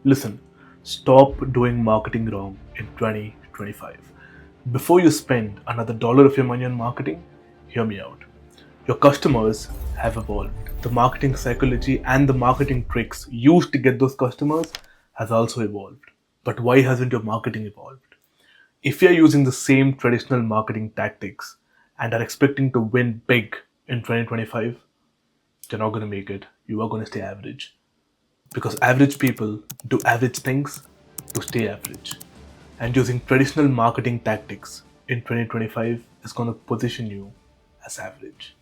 Listen, stop doing marketing wrong in 2025. Before you spend another dollar of your money on marketing, hear me out. Your customers have evolved. The marketing psychology and the marketing tricks used to get those customers has also evolved. But why hasn't your marketing evolved? If you're using the same traditional marketing tactics and are expecting to win big in 2025, you're not going to make it. You are going to stay average. Because average people do average things to stay average. And using traditional marketing tactics in 2025 is going to position you as average.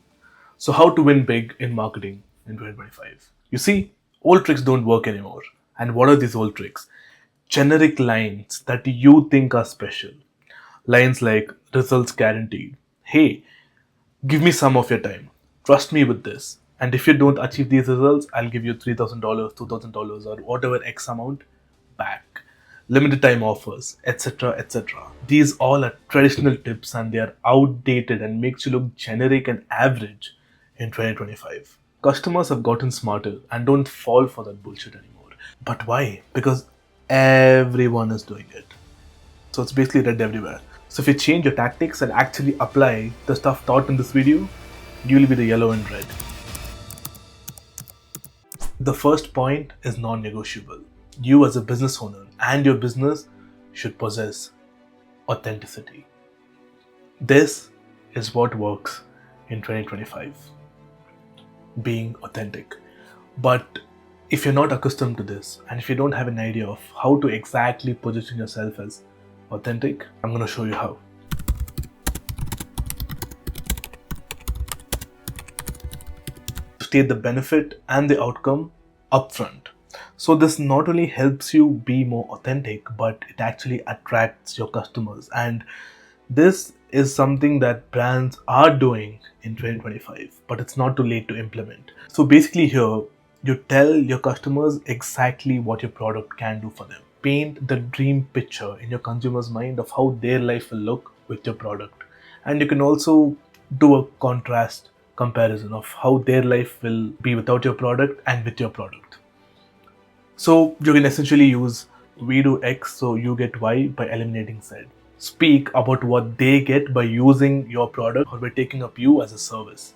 So, how to win big in marketing in 2025? You see, old tricks don't work anymore. And what are these old tricks? Generic lines that you think are special. Lines like results guaranteed. Hey, give me some of your time. Trust me with this. And if you don't achieve these results, I'll give you $3,000, $2,000, or whatever X amount back. Limited time offers, etc. etc. These all are traditional tips and they are outdated and makes you look generic and average in 2025. Customers have gotten smarter and don't fall for that bullshit anymore. But why? Because everyone is doing it. So it's basically red everywhere. So if you change your tactics and actually apply the stuff taught in this video, you'll be the yellow and red. The first point is non-negotiable. You as a business owner and your business should possess authenticity. This is what works in 2025. Being authentic. But if you're not accustomed to this and if you don't have an idea of how to exactly position yourself as authentic, I'm going to show you how. State the benefit and the outcome upfront. So this not only helps you be more authentic, but it actually attracts your customers. And this is something that brands are doing in 2025, but it's not too late to implement. So basically here, you tell your customers exactly what your product can do for them. Paint the dream picture in your consumer's mind of how their life will look with your product. And you can also do a contrast comparison of how their life will be without your product and with your product. So you can essentially use we do X so you get Y by eliminating Z. Speak about what they get by using your product or by taking up you as a service.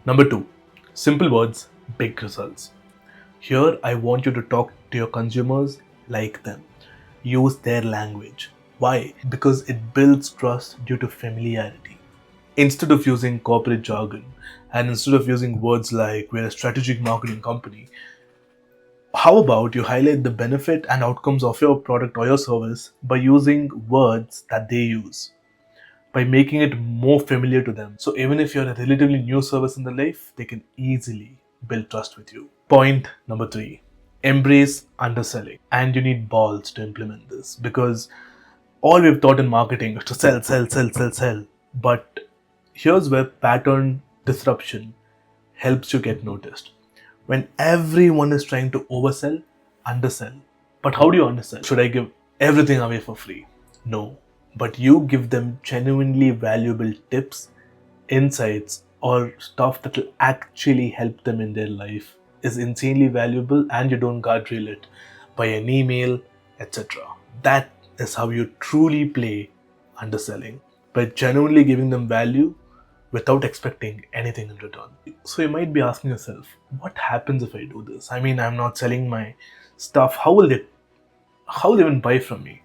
Number 2, simple words, big results. Here I want you to talk to your consumers like them. Use their language. Why? Because it builds trust due to familiarity. Instead of using corporate jargon and instead of using words like we're a strategic marketing company, how about you highlight the benefit and outcomes of your product or your service by using words that they use, by making it more familiar to them. So even if you're a relatively new service in their life, they can easily build trust with you. Point number 3, embrace underselling. And you need balls to implement this because all we've taught in marketing is to sell, sell, sell, sell, sell. But here's where pattern disruption helps you get noticed. When everyone is trying to oversell, undersell. But how do you undersell? Should I give everything away for free? No. But you give them genuinely valuable tips, insights, or stuff that will actually help them in their life is insanely valuable and you don't guardrail it by an email, etc. That is how you truly play underselling, by genuinely giving them value without expecting anything in return. So you might be asking yourself, what happens if I do this? I mean, I'm not selling my stuff. How will they even buy from me?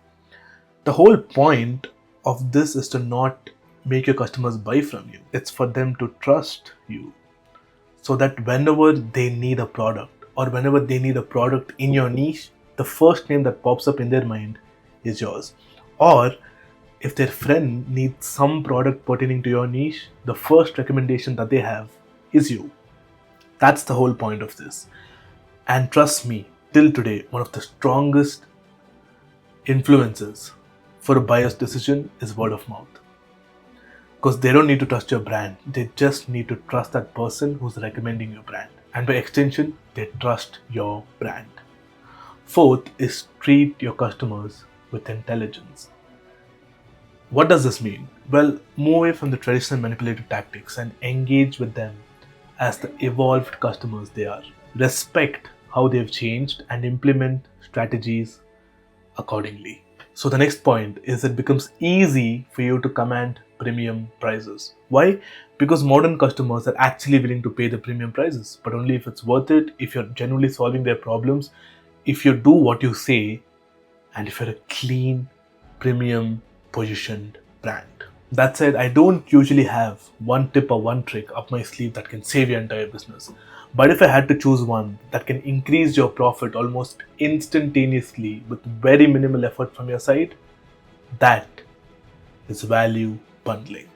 The whole point of this is to not make your customers buy from you. It's for them to trust you. So that whenever they need a product or whenever they need a product in your niche, the first name that pops up in their mind is yours. Or if their friend needs some product pertaining to your niche, the first recommendation that they have is you. That's the whole point of this. And trust me, till today, one of the strongest influences for a buyer's decision is word of mouth. Because they don't need to trust your brand, they just need to trust that person who's recommending your brand. And by extension, they trust your brand. Fourth is treat your customers with intelligence. What does this mean? Well, move away from the traditional manipulative tactics and engage with them as the evolved customers they are. Respect how they've changed and implement strategies accordingly. So the next point is it becomes easy for you to command premium prices. Why? Because modern customers are actually willing to pay the premium prices, but only if it's worth it, if you're genuinely solving their problems, if you do what you say, and if you're a clean, premium positioned brand. That said, I don't usually have one tip or one trick up my sleeve that can save your entire business. But if I had to choose one that can increase your profit almost instantaneously with very minimal effort from your side, that is value bundling.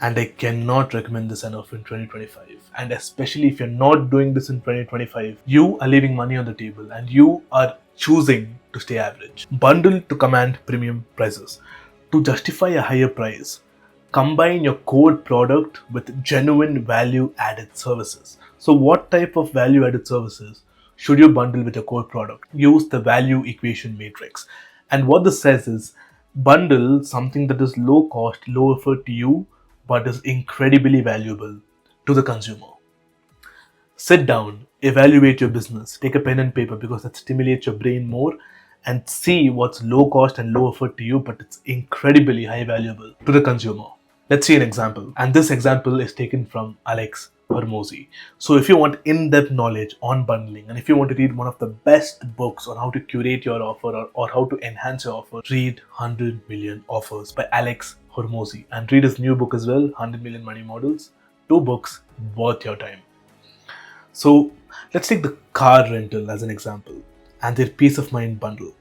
And I cannot recommend this enough in 2025. And especially if you're not doing this in 2025, you are leaving money on the table and you are choosing to stay average. Bundle to command premium prices. To justify a higher price, combine your core product with genuine value added services. So, what type of value added services should you bundle with your core product? Use the value equation matrix. And what this says is bundle something that is low cost, low effort to you, but is incredibly valuable to the consumer. Sit down, evaluate your business, take a pen and paper because that stimulates your brain more, and see what's low cost and low effort to you, but it's incredibly high valuable to the consumer. Let's see an example. And this example is taken from Alex Hormozy. So if you want in-depth knowledge on bundling, and if you want to read one of the best books on how to curate your offer or how to enhance your offer, read 100 Million Offers by Alex Hormozy. And read his new book as well, 100 Million Money Models. 2 books worth your time. So let's take the car rental as an example and their peace of mind bundle.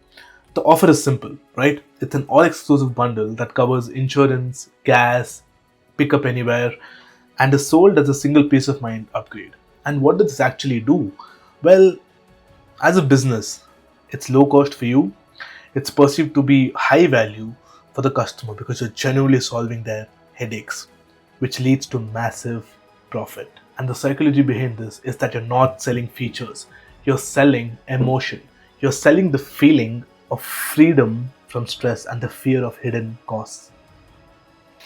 The offer is simple, right? It's an all-exclusive bundle that covers insurance, gas, pickup anywhere, and is sold as a single peace of mind upgrade. And what does this actually do? Well, as a business, it's low cost for you. It's perceived to be high value for the customer because you're genuinely solving their headaches, which leads to massive profit. And the psychology behind this is that you're not selling features, you're selling emotion. You're selling the feeling of freedom from stress and the fear of hidden costs.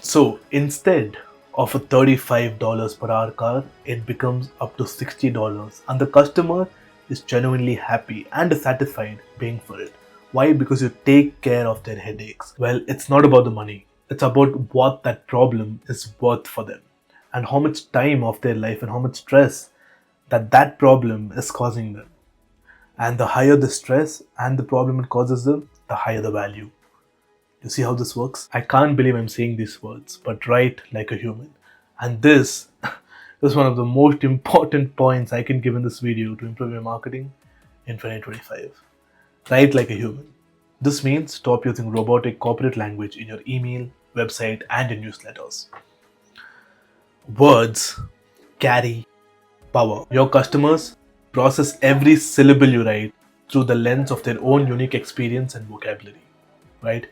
So instead of a $35 per hour car, it becomes up to $60, and the customer is genuinely happy and is satisfied paying for it. Why? Because you take care of their headaches. Well, it's not about the money. It's about what that problem is worth for them and how much time of their life and how much stress that problem is causing them. And the higher the stress and the problem it causes them, the higher the value. You see how this works? I can't believe I'm saying these words, but write like a human. And this is one of the most important points I can give in this video to improve your marketing in 2025. Write like a human. This means stop using robotic corporate language in your email, website, and your newsletters. Words carry power. Your customers process every syllable you write through the lens of their own unique experience and vocabulary, right?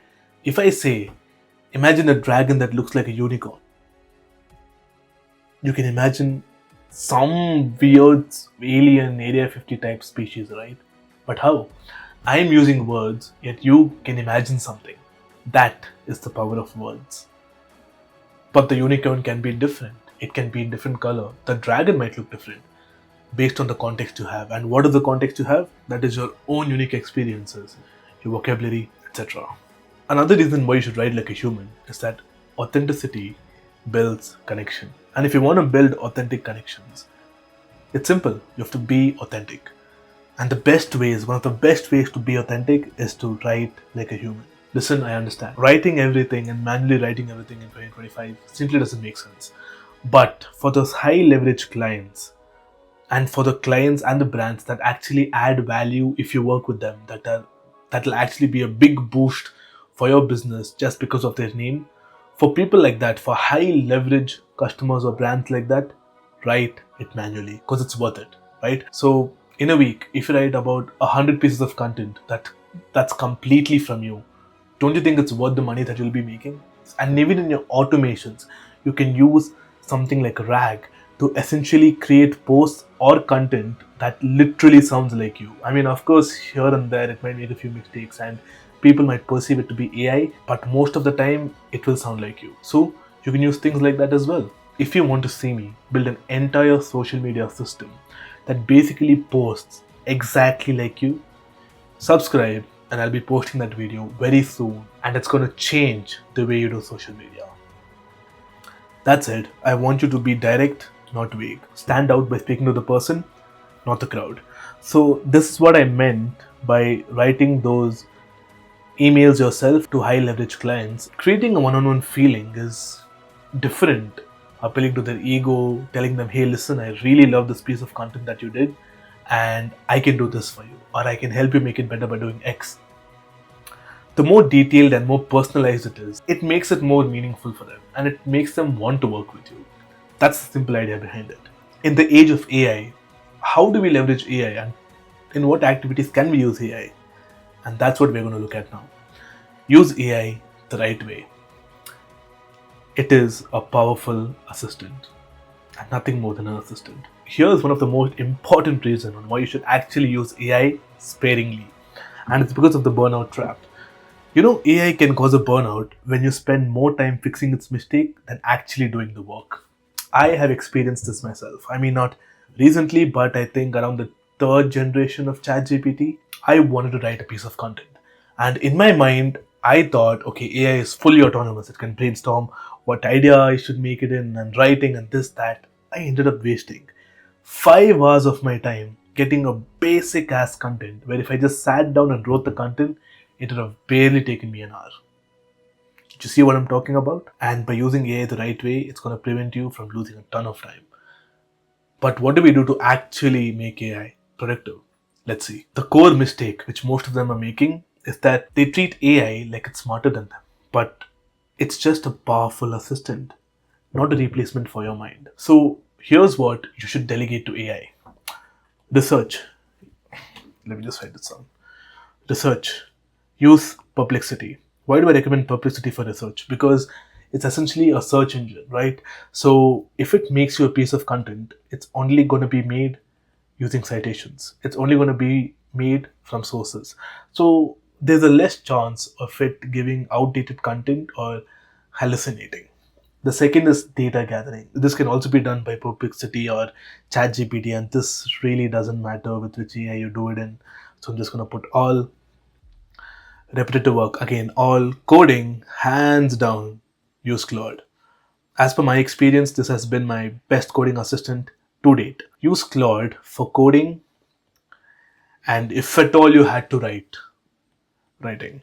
If I say, imagine a dragon that looks like a unicorn, you can imagine some weird alien Area 50 type species, right? But how? I'm using words, yet you can imagine something. That is the power of words. But the unicorn can be different. It can be in different color. The dragon might look different based on the context you have. And what is the context you have? That is your own unique experiences, your vocabulary, etc. Another reason why you should write like a human is that authenticity builds connection. And if you want to build authentic connections, it's simple. You have to be authentic. And one of the best ways to be authentic is to write like a human. Listen, I understand. Writing everything and manually writing everything in 2025 simply doesn't make sense. But for those high leverage clients, and for the clients and the brands that actually add value if you work with them, that'll actually be a big boost for your business just because of their name. For people like that, for high leverage customers or brands like that, write it manually because it's worth it, right? So in a week, if you write about 100 pieces of content that's completely from you, don't you think it's worth the money that you'll be making? And even in your automations, you can use something like RAG to essentially create posts or content that literally sounds like you. I mean, of course, here and there it might make a few mistakes and people might perceive it to be AI, but most of the time it will sound like you. So you can use things like that as well. If you want to see me build an entire social media system that basically posts exactly like you, subscribe, and I'll be posting that video very soon, and it's going to change the way you do social media. That's it. I want you to be direct, not vague. Stand out by speaking to the person, not the crowd. So, this is what I meant by writing those emails yourself to high leverage clients. Creating a one on one feeling is different. Appealing to their ego, telling them, hey, listen, I really love this piece of content that you did, and I can do this for you, or I can help you make it better by doing X. The more detailed and more personalized it is, it makes it more meaningful for them and it makes them want to work with you. That's the simple idea behind it. In the age of AI, how do we leverage AI and in what activities can we use AI? And that's what we're going to look at now. Use AI the right way. It is a powerful assistant and nothing more than an assistant. Here's one of the most important reasons on why you should actually use AI sparingly, and it's because of the burnout trap. AI can cause a burnout when you spend more time fixing its mistake than actually doing the work. I have experienced this myself. I mean, not recently, but I think around the third generation of ChatGPT, I wanted to write a piece of content. And in my mind, I thought, okay, AI is fully autonomous. It can brainstorm what idea I should make it in and writing and this, that. I ended up wasting 5 hours of my time getting a basic ass content where if I just sat down and wrote the content, it would have barely taken me an hour. Did you see what I'm talking about? And by using AI the right way, it's going to prevent you from losing a ton of time. But what do we do to actually make AI productive? Let's see. The core mistake which most of them are making is that they treat AI like it's smarter than them. But it's just a powerful assistant, not a replacement for your mind. So here's what you should delegate to AI. Research. Let me just write this down. Research. Use Perplexity. Why do I recommend Perplexity for research? Because it's essentially a search engine, right? So if it makes you a piece of content, it's only going to be made using citations. It's only going to be made from sources. So there's a less chance of it giving outdated content or hallucinating. The second is data gathering. This can also be done by Perplexity or ChatGPT, and this really doesn't matter with which AI you do it in. So I'm just going to put all repetitive work. Again, all coding, hands down, use Claude. As per my experience, this has been my best coding assistant to date. Use Claude for coding, and if at all you had to writing.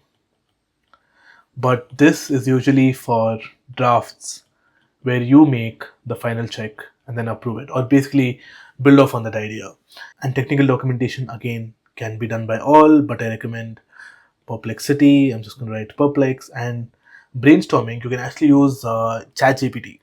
But this is usually for drafts where you make the final check and then approve it, or basically build off on that idea. And technical documentation again can be done by all, but I recommend Perplexity. I'm just going to write Perplex. And brainstorming, you can actually use ChatGPT.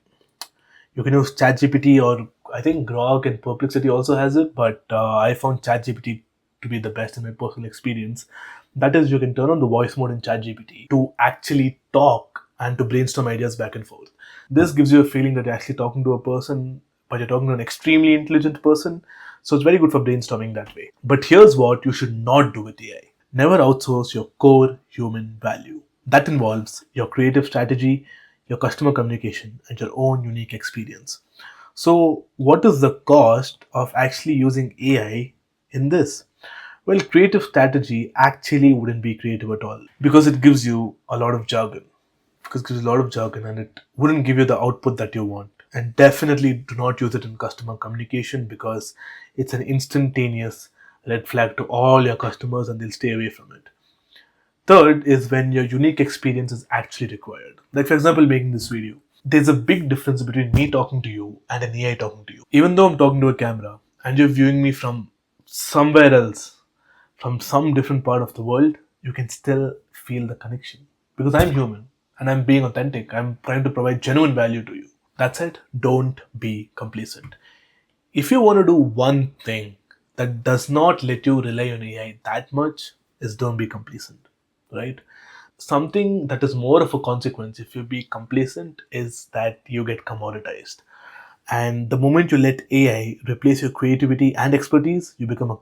You can use ChatGPT, or I think Grok and Perplexity also has it, but I found ChatGPT to be the best in my personal experience. That is, you can turn on the voice mode in ChatGPT to actually talk and to brainstorm ideas back and forth. This gives you a feeling that you're actually talking to a person, but you're talking to an extremely intelligent person. So it's very good for brainstorming that way. But here's what you should not do with AI. Never outsource your core human value. That involves your creative strategy, your customer communication, and your own unique experience. So, what is the cost of actually using AI in this? Well, creative strategy actually wouldn't be creative at all because it gives you a lot of jargon. Because it gives you a lot of jargon and it wouldn't give you the output that you want. And definitely do not use it in customer communication because it's an instantaneous red flag to all your customers and they'll stay away from it. Third is when your unique experience is actually required. Like, for example, making this video. There's a big difference between me talking to you and an AI talking to you. Even though I'm talking to a camera and you're viewing me from somewhere else, from some different part of the world, you can still feel the connection. Because I'm human and I'm being authentic. I'm trying to provide genuine value to you. That's it. Don't be complacent. If you want to do one thing that does not let you rely on AI that much, is don't be complacent, right? Something that is more of a consequence if you be complacent is that you get commoditized. And the moment you let AI replace your creativity and expertise, you become a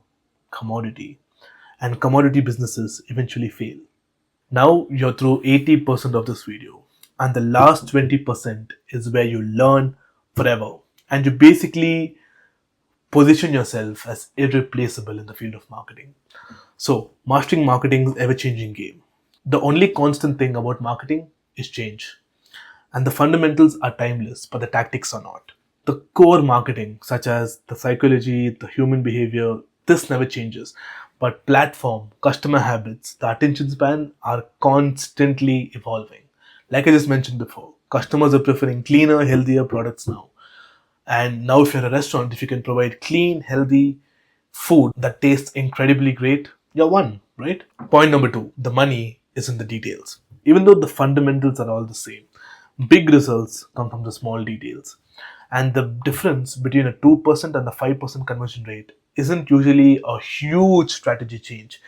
commodity. And commodity businesses eventually fail. Now you're through 80% of this video. And the last 20% is where you learn forever. And you basically position yourself as irreplaceable in the field of marketing. So, mastering marketing is ever changing game. The only constant thing about marketing is change. And the fundamentals are timeless, but the tactics are not. The core marketing, such as the psychology, the human behavior, this never changes. But platform, customer habits, the attention span are constantly evolving. Like I just mentioned before, customers are preferring cleaner, healthier products now. And now, if you're a restaurant, if you can provide clean, healthy food that tastes incredibly great, you're one, right? Point number two, the money is in the details. Even though the fundamentals are all the same, big results come from the small details. And the difference between a 2% and a 5% conversion rate isn't usually a huge strategy change.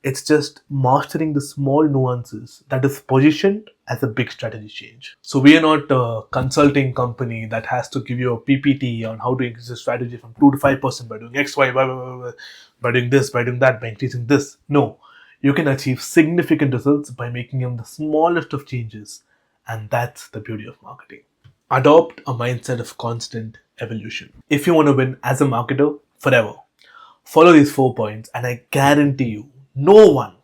It's just mastering the small nuances that is positioned as a big strategy change. So we are not a consulting company that has to give you a PPT on how to increase the strategy from 2 to 5% by doing X, Y, by doing this, by doing that, by increasing this. No, you can achieve significant results by making them the smallest of changes. And that's the beauty of marketing. Adopt a mindset of constant evolution. If you want to win as a marketer forever, follow these 4 points, and I guarantee you, no one,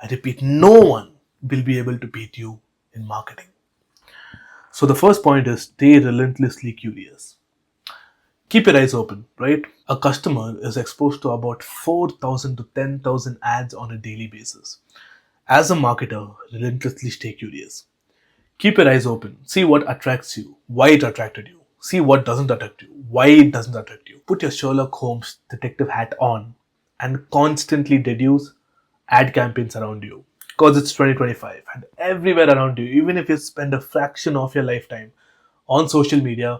I repeat, no one will be able to beat you in marketing. So, the first point is stay relentlessly curious. Keep your eyes open, right? A customer is exposed to about 4,000 to 10,000 ads on a daily basis. As a marketer, relentlessly stay curious. Keep your eyes open. See what attracts you, why it attracted you. See what doesn't attract you, why it doesn't attract you. Put your Sherlock Holmes detective hat on and constantly deduce ad campaigns around you. Because it's 2025 and everywhere around you, even if you spend a fraction of your lifetime on social media,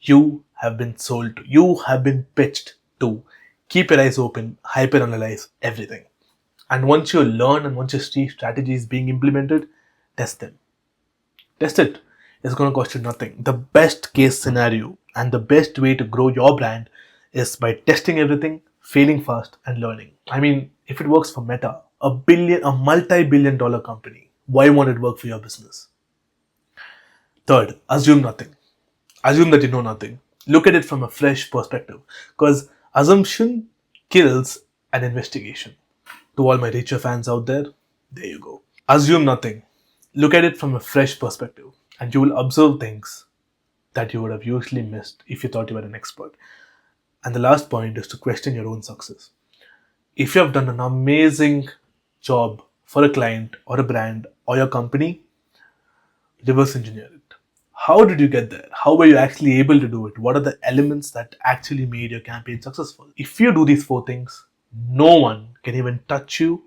you have been sold to, you have been pitched to. Keep your eyes open, hyper-analyze everything. And once you learn and once you see strategies being implemented, test them. Test it. It's going to cost you nothing. The best case scenario and the best way to grow your brand is by testing everything, failing fast, and learning. I mean, if it works for Meta, a multi-billion dollar company, why won't it work for your business? Third, assume nothing. Assume that you know nothing. Look at it from a fresh perspective, because assumption kills an investigation. To all my richer fans out there you go. Assume nothing. Look at it from a fresh perspective, and you will observe things that you would have usually missed if you thought you were an expert. And the last point is to question your own success. If you have done an amazing job for a client or a brand or your company, reverse engineer it. How did you get there? How were you actually able to do it? What are the elements that actually made your campaign successful? If you do these 4 things, no one can even touch you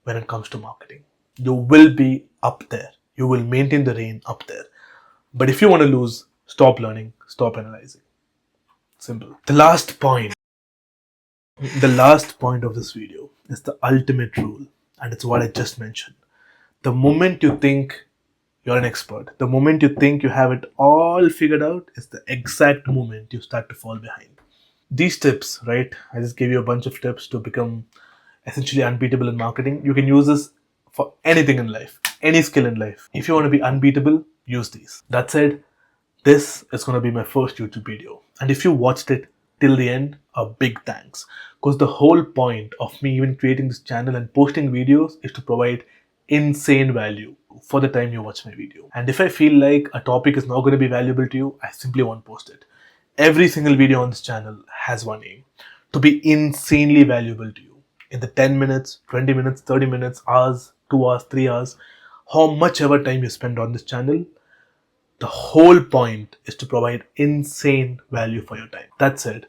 when it comes to marketing. You will be up there. You will maintain the reign up there. But if you want to lose, stop learning, stop analyzing. Simple. The last point of this video is the ultimate rule, and it's what I just mentioned. The moment you think you're an expert, the moment you think you have it all figured out, is the exact moment you start to fall behind. These tips, right? I just gave you a bunch of tips to become essentially unbeatable in marketing. You can use this for anything in life, any skill in life. If you want to be unbeatable, use these. That said, this is going to be my first YouTube video. And if you watched it till the end, a big thanks. Because the whole point of me even creating this channel and posting videos is to provide insane value for the time you watch my video. And if I feel like a topic is not going to be valuable to you, I simply won't post it. Every single video on this channel has one aim: to be insanely valuable to you. In the 10 minutes, 20 minutes, 30 minutes, hours, 2 hours, 3 hours, how much ever time you spend on this channel, the whole point is to provide insane value for your time. That said,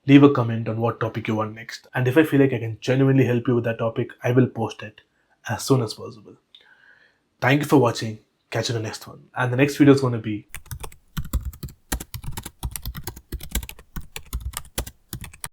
leave a comment on what topic you want next. And if I feel like I can genuinely help you with that topic, I will post it as soon as possible. Thank you for watching. Catch you in the next one. And the next video is going to be